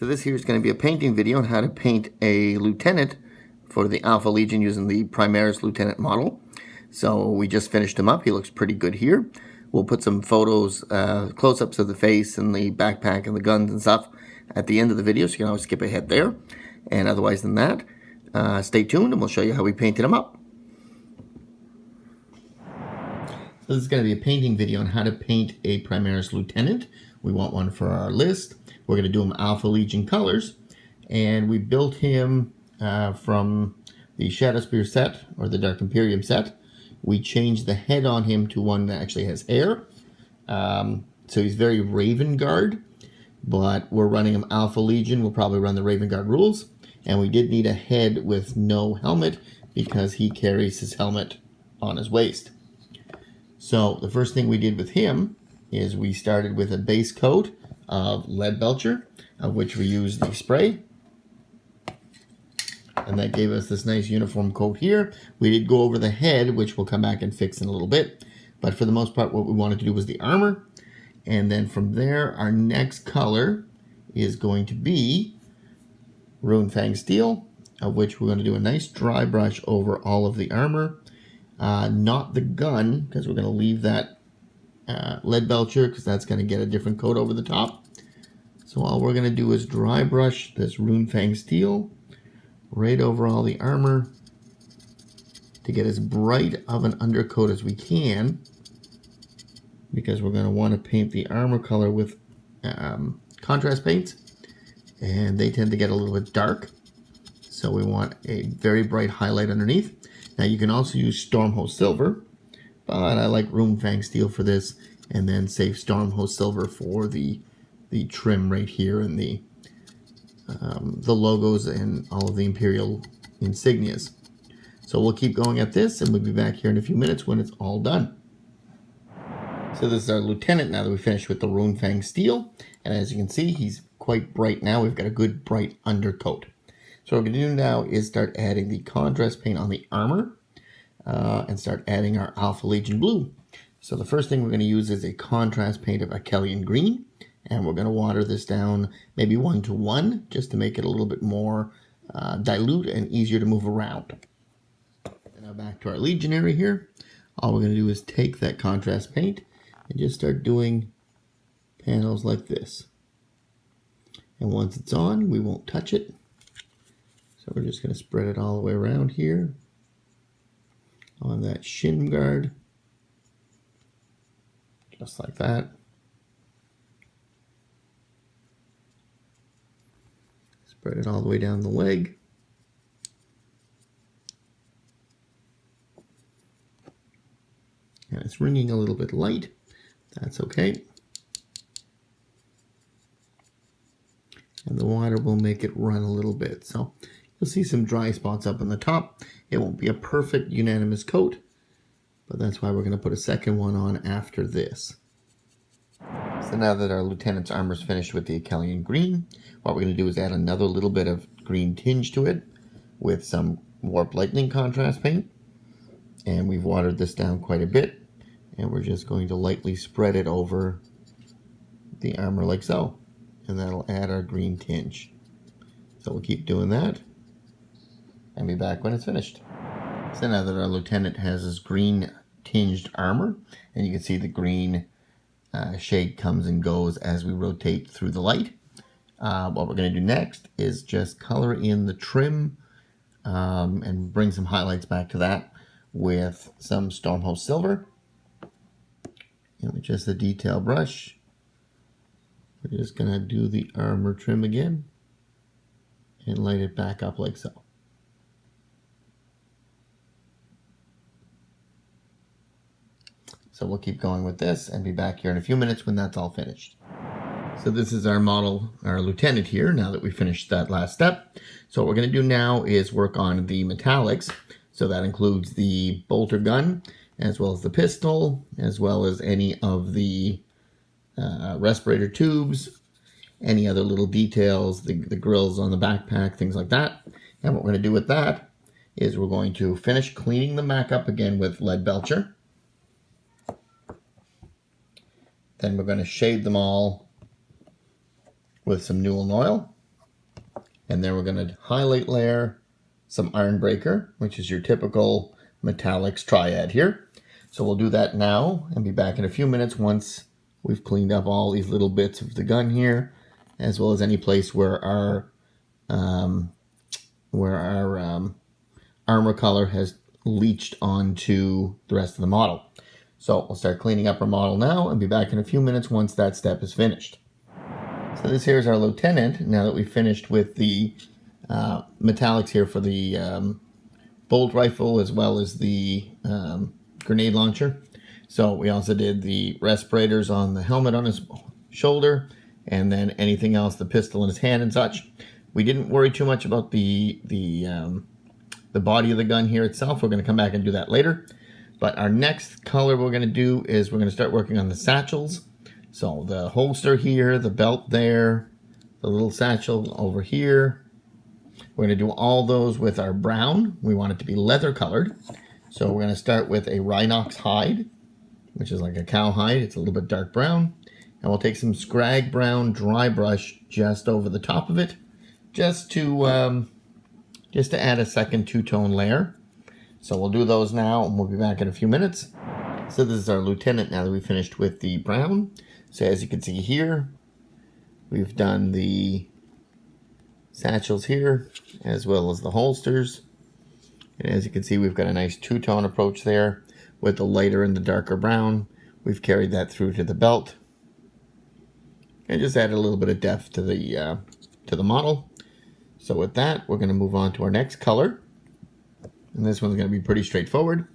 So this here is going to be a painting video on how to paint a lieutenant for the Alpha Legion using the Primaris Leutenant model. So we just finished him up. He looks pretty good here. We'll put some photos, close-ups of the face and the backpack and the guns and stuff at the end of the video, so you can always skip ahead there. And otherwise than that, stay tuned and we'll show you how we painted him up. So this is going to be a painting video on how to paint a Primaris Leutenant. We want one for our list. We're going to do him Alpha Legion colors. And we built him from the Shadow Spear set, or the Dark Imperium set. We changed the head on him to one that actually has hair. So he's very Raven Guard, but we're running him Alpha Legion. We'll probably run the Raven Guard rules. And we did need a head with no helmet because he carries his helmet on his waist. So the first thing we did with him is we started with a base coat of Leadbelcher, of which we used the spray. And that gave us this nice uniform coat here. We did go over the head, which we'll come back and fix in a little bit. But for the most part, what we wanted to do was the armor. And then from there, our next color is going to be Runefang Steel, of which we're going to do a nice dry brush over all of the armor. Not the gun, because we're going to leave that Leadbelcher, because that's going to get a different coat over the top. So all we're going to do is dry brush this Runefang Steel right over all the armor to get as bright of an undercoat as we can, because we're going to want to paint the armor color with contrast paints, and they tend to get a little bit dark, so we want a very bright highlight underneath. Now you can also use Stormhost Silver, but I like Runefang Steel for this, and then save Stormhost Silver for the trim right here and the logos and all of the Imperial insignias. So we'll keep going at this, and we'll be back here in a few minutes when it's all done. So this is our lieutenant now that we finished with the Runefang Steel, and as you can see, he's quite bright now. We've got a good bright undercoat. So what we're going to do now is start adding the contrast paint on the armor and start adding our Alpha Legion blue. So the first thing we're going to use is a contrast paint of Akhelian green. And we're going to water this down maybe 1:1 just to make it a little bit more dilute and easier to move around. And now back to our Legionary here. All we're going to do is take that contrast paint and just start doing panels like this. And once it's on, we won't touch it. So we're just going to spread it all the way around here on that shin guard, just like that. Spread it all the way down the leg. And it's ringing a little bit light. That's okay. And the water will make it run a little bit. So you'll see some dry spots up on the top. It won't be a perfect unanimous coat, but that's why we're going to put a second one on after this. So now that our lieutenant's armor is finished with the Akhelian green, what we're going to do is add another little bit of green tinge to it with some Warp Lightning contrast paint. And we've watered this down quite a bit, and we're just going to lightly spread it over the armor like so. And that'll add our green tinge. So we'll keep doing that and be back when it's finished. So now that our lieutenant has his green tinged armor, and you can see the green shade comes and goes as we rotate through the light. What we're going to do next is just color in the trim and bring some highlights back to that with some Stormhost Silver. And with just a detail brush, we're just going to do the armor trim again and light it back up like so. So we'll keep going with this and be back here in a few minutes when that's all finished. So this is our model, our lieutenant here, now that we finished that last step. So what we're going to do now is work on the metallics. So that includes the bolter gun, as well as the pistol, as well as any of the respirator tubes, any other little details, the grills on the backpack, things like that. And what we're going to do with that is we're going to finish cleaning the Mac up again with Leadbelcher. Then we're going to shade them all with some Nuln oil. And then we're going to highlight layer some Ironbresker, which is your typical metallics triad here. So we'll do that now and be back in a few minutes once we've cleaned up all these little bits of the gun here, as well as any place where our armor color has leached onto the rest of the model. So we'll start cleaning up our model now and be back in a few minutes once that step is finished. So this here is our lieutenant, now that we've finished with the metallics here for the bolt rifle as well as the grenade launcher. So we also did the respirators on the helmet on his shoulder, and then anything else, the pistol in his hand and such. We didn't worry too much about the body of the gun here itself. We're going to come back and do that later. But our next color we're going to do is we're going to start working on the satchels. So the holster here, the belt there, the little satchel over here. We're going to do all those with our brown. We want it to be leather colored. So we're going to start with a Rhinox hide, which is like a cow hide. It's a little bit dark brown. And we'll take some Skrag brown dry brush just over the top of it, just to add a second two-tone layer. So we'll do those now, and we'll be back in a few minutes. So this is our lieutenant now that we finished with the brown. So as you can see here, we've done the satchels here, as well as the holsters. And as you can see, we've got a nice two-tone approach there with the lighter and the darker brown. We've carried that through to the belt. And just added a little bit of depth to the model. So with that, we're going to move on to our next color. And this one's going to be pretty straightforward.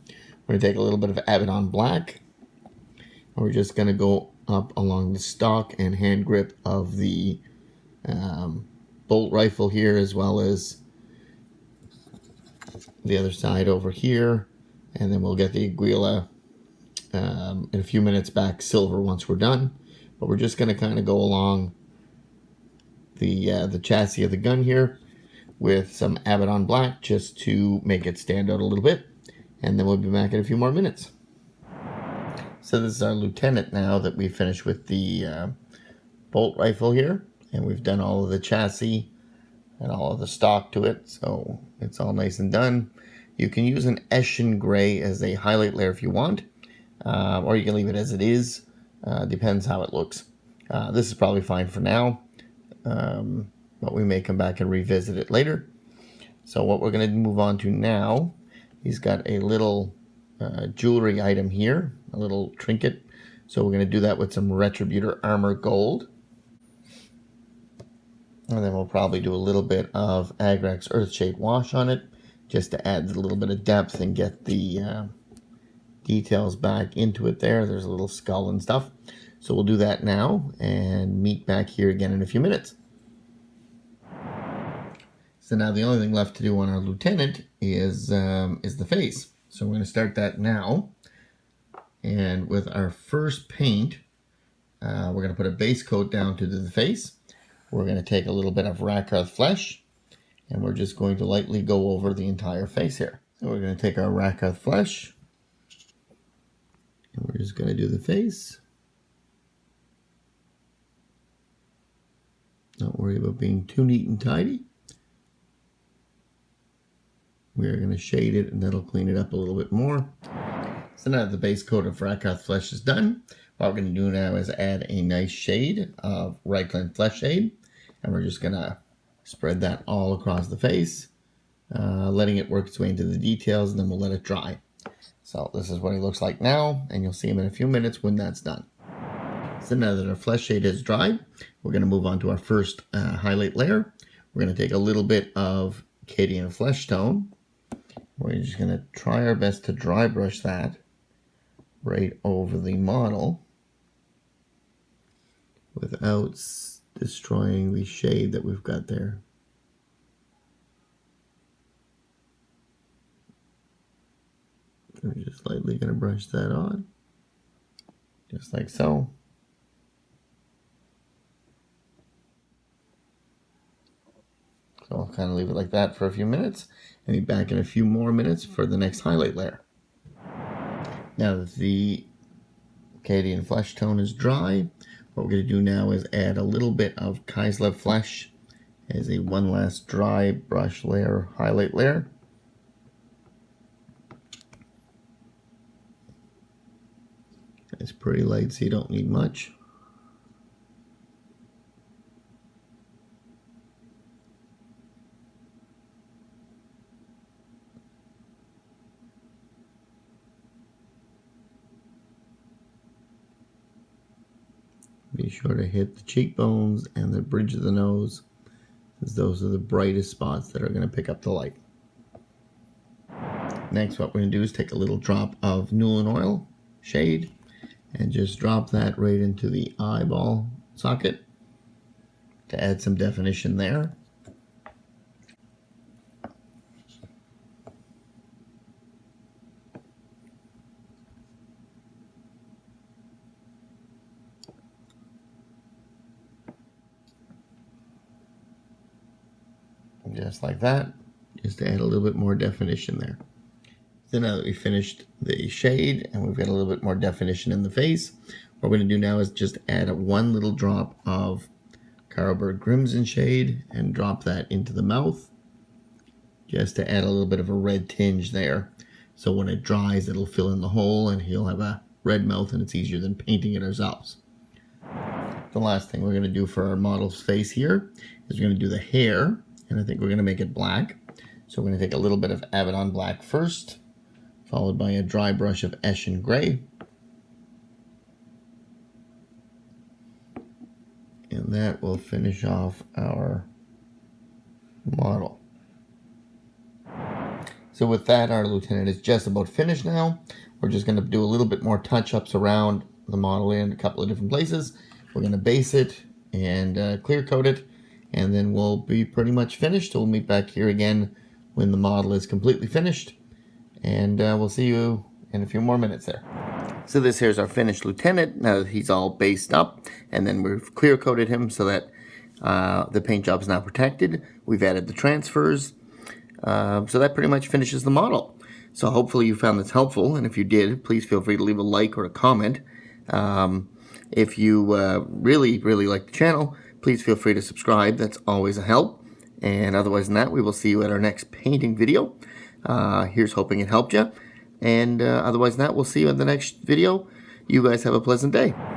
We're going to take a little bit of Abaddon black. And we're just going to go up along the stock and hand grip of the bolt rifle here, as well as the other side over here. And then we'll get the Aguila in a few minutes back silver once we're done. But we're just going to kind of go along the chassis of the gun here with some Abaddon black just to make it stand out a little bit. And then we'll be back in a few more minutes. So this is our lieutenant now that we finished with the bolt rifle here. And we've done all of the chassis and all of the stock to it. So it's all nice and done. You can use an Eshen gray as a highlight layer if you want. Or you can leave it as it is. Depends how it looks. This is probably fine for now. But we may come back and revisit it later. So what we're going to move on to now, he's got a little jewelry item here, a little trinket. So we're going to do that with some Retributor Armour Gold. And then we'll probably do a little bit of Agrax Earthshade wash on it, just to add a little bit of depth and get the details back into it there. There's a little skull and stuff. So we'll do that now and meet back here again in a few minutes. So now the only thing left to do on our lieutenant is the face. So we're going to start that now. And with our first paint, we're going to put a base coat down to the face. We're going to take a little bit of Rakarth flesh, and we're just going to lightly go over the entire face here. So we're going to take our Rakarth flesh, and we're just going to do the face. Don't worry about being too neat and tidy. We're going to shade it, and that'll clean it up a little bit more. So now that the base coat of Rakarth flesh is done, what we're going to do now is add a nice shade of Reikland Fleshshade, and we're just going to spread that all across the face, letting it work its way into the details, and then we'll let it dry. So this is what he looks like now, and you'll see him in a few minutes when that's done. So now that our Fleshshade is dried, we're going to move on to our first highlight layer. We're going to take a little bit of Cadian Fleshtone. We're just going to try our best to dry brush that right over the model without destroying the shade that we've got there. We're just lightly going to brush that on, just like so. So I'll kind of leave it like that for a few minutes and be back in a few more minutes for the next highlight layer. Now that the Cadian Fleshtone is dry, what we're going to do now is add a little bit of Kislev flesh as a one last dry brush layer, highlight layer. It's pretty light, so you don't need much. Be sure to hit the cheekbones and the bridge of the nose, as those are the brightest spots that are going to pick up the light. Next, what we're going to do is take a little drop of Nuln oil, shade, and just drop that right into the eyeball socket to add some definition there. Just like that, just to add a little bit more definition there. So now that we finished the shade and we've got a little bit more definition in the face, what we're going to do now is just add one little drop of Carroberg Crimson shade and drop that into the mouth, just to add a little bit of a red tinge there. So when it dries, it'll fill in the hole and he'll have a red mouth, and it's easier than painting it ourselves. The last thing we're going to do for our model's face here is we're going to do the hair. And I think we're going to make it black. So we're going to take a little bit of Abaddon black first, followed by a dry brush of Eshen gray. And that will finish off our model. So with that, our lieutenant is just about finished now. We're just going to do a little bit more touch-ups around the model in a couple of different places. We're going to base it and clear coat it. And then we'll be pretty much finished. We'll meet back here again when the model is completely finished. And we'll see you in a few more minutes there. So this here's our finished lieutenant. Now that he's all based up. And then we've clear coated him so that the paint job is now protected. We've added the transfers. So that pretty much finishes the model. So hopefully you found this helpful. And if you did, please feel free to leave a like or a comment. If you really like the channel, please feel free to subscribe. That's always a help. And otherwise than that, we will see you at our next painting video. Here's hoping it helped you. And otherwise than that, we'll see you in the next video. You guys have a pleasant day.